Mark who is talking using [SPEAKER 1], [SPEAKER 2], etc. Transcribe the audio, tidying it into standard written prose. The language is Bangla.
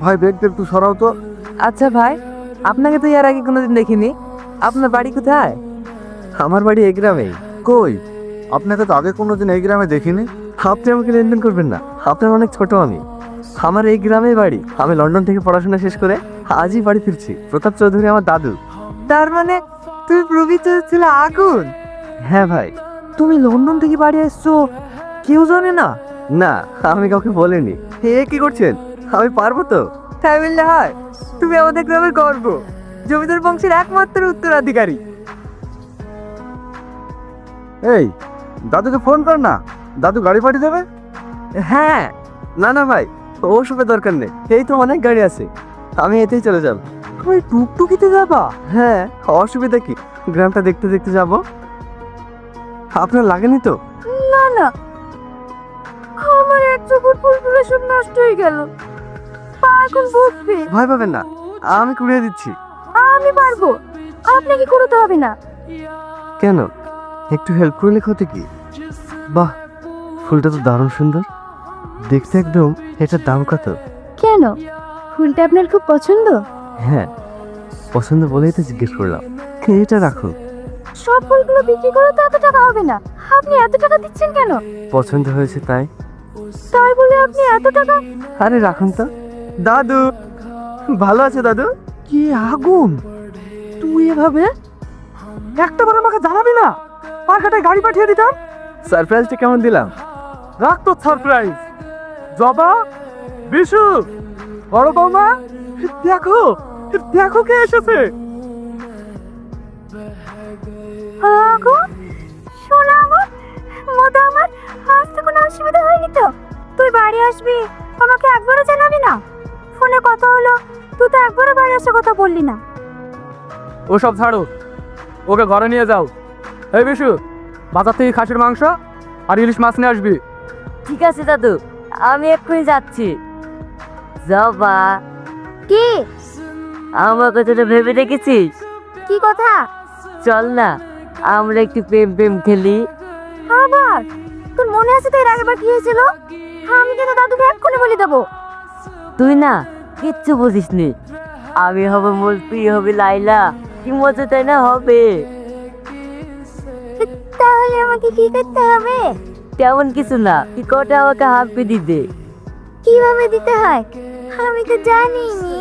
[SPEAKER 1] ভাই ব্যাগটা একটু সরাও তো।
[SPEAKER 2] আচ্ছা ভাই, আপনাকে তো এর আগে কোনোদিন দেখিনি। আপনার বাড়ি কোথায়?
[SPEAKER 1] আমার বাড়ি এই গ্রামেই। কই, আপনাকে তো আগে কোনোদিন এই গ্রামে দেখিনি।
[SPEAKER 2] আপনি আমাকে লেনদেন করবেন না, আপনার অনেক ছোট আমি। আমার এই গ্রামে বাড়ি। আমি লন্ডন থেকে পড়াশোনা শেষ করে আজই বাড়ি ফিরছি। প্রতাপ চৌধুরী আমার দাদু। তার মানে তুই প্রকৃত ছিল আগুন? হ্যাঁ ভাই। তুমি লন্ডন থেকে বাড়ি এসছো, কেউ জানে না? না, আমি কাউকে বলিনি। এ কি করছেন? আমি পারবো তো। তাই বললে হয়? তুমি আমাদের গ্রামের গর্ব, জমিদার বংশের একমাত্র উত্তরাধিকারী।
[SPEAKER 1] এই, দাদুকে ফোন কর না, দাদু গাড়ি পাঠিয়ে দেবে।
[SPEAKER 2] হ্যাঁ, না না ভাই, ওসবের দরকার নেই। এই তো অনেক গাড়ি আছে, আমি এতেই চলে যাব। তুমি টুকটুকিতে যাবা? হ্যাঁ, অসুবিধা কি, গ্রামটা দেখতে দেখতে যাব। আপনার লাগেনি তো?
[SPEAKER 3] না না, আমার এক চোখের ফুলগুলো সব নষ্ট হয়ে গেল। পা এখন ভুগবে।
[SPEAKER 2] ভয় পাবেন না, আমি কুড়িয়ে দিচ্ছি।
[SPEAKER 3] আমি পারবো, আপনাকে করতে হবে না।
[SPEAKER 2] কেন, একটু হেল্প করলে ক্ষতি কি? বাহ, ফুলটা তো দারুণ সুন্দর দেখতে। একদম, এটার দাম কত?
[SPEAKER 3] কেন, ফুলটা আপনার খুব পছন্দ?
[SPEAKER 2] হ্যাঁ, পছন্দ বলেই তো জিজ্ঞেস করলাম। এটা রাখো।
[SPEAKER 3] সব ফুলগুলো বিক্রি করে তো এত টাকা হবে না। আপনি এত টাকা দিচ্ছেন কেন?
[SPEAKER 2] পছন্দ হয়েছে তাই।
[SPEAKER 3] তাই বলে আপনি এত টাকা?
[SPEAKER 2] আরে রাখুন তো। দাদু ভালো আছে? দাদু কি আগুন, তুই এভাবে একটা বার আমাকে জানাবি না? পাখাটায় গাড়ি পাঠিয়ে দিতাম। সারপ্রাইজটা কেমন দিলাম? রাখ তো সারপ্রাইজ। জবা, বিশু, বড় বৌমা, দেখো দেখো কে এসেছে।
[SPEAKER 3] আগুন, শোনা আমার মতো, আমার আসতে কোনো অসুবিধা হয়নি তো? তুই বাড়ি আসবি, আমাকে একবারও জানাবি না? ফোনে কথা হলো, তুই তো একবারও বাড়ি আসার কথা বললি না।
[SPEAKER 4] ওসব ছাড়ো, ওকে ঘরে নিয়ে যাও। এই বিশু, বাজার থেকে খাসির মাংস আর ইলিশ মাছ নিয়ে আসবি।
[SPEAKER 3] ঠিক আছে দাদু, আমি এক্ষুনি যাচ্ছি। জবা, কি আমার কথাটা ভেবে রেখেছিস? কি কথা? চল না, আমরা একটু প্রেম প্রেম খেলি। আবার তোর মনে আছে তো এর আগেবার কি হয়েছিল? আমি কিন্তু দাদুকে এক্ষুনি বলে দেবো। তুই না কিচ্ছু বুঝিস নি। আমি হব মোর প্রিয়, হবে লাইলা। কি মজা তাই না হবে? তাহলে আমাকে কি করতে হবে? তেমন কিছু না, কি কটা আমাকে হাঁপি দিতে। কিভাবে দিতে হয় আমি তো জানি নি।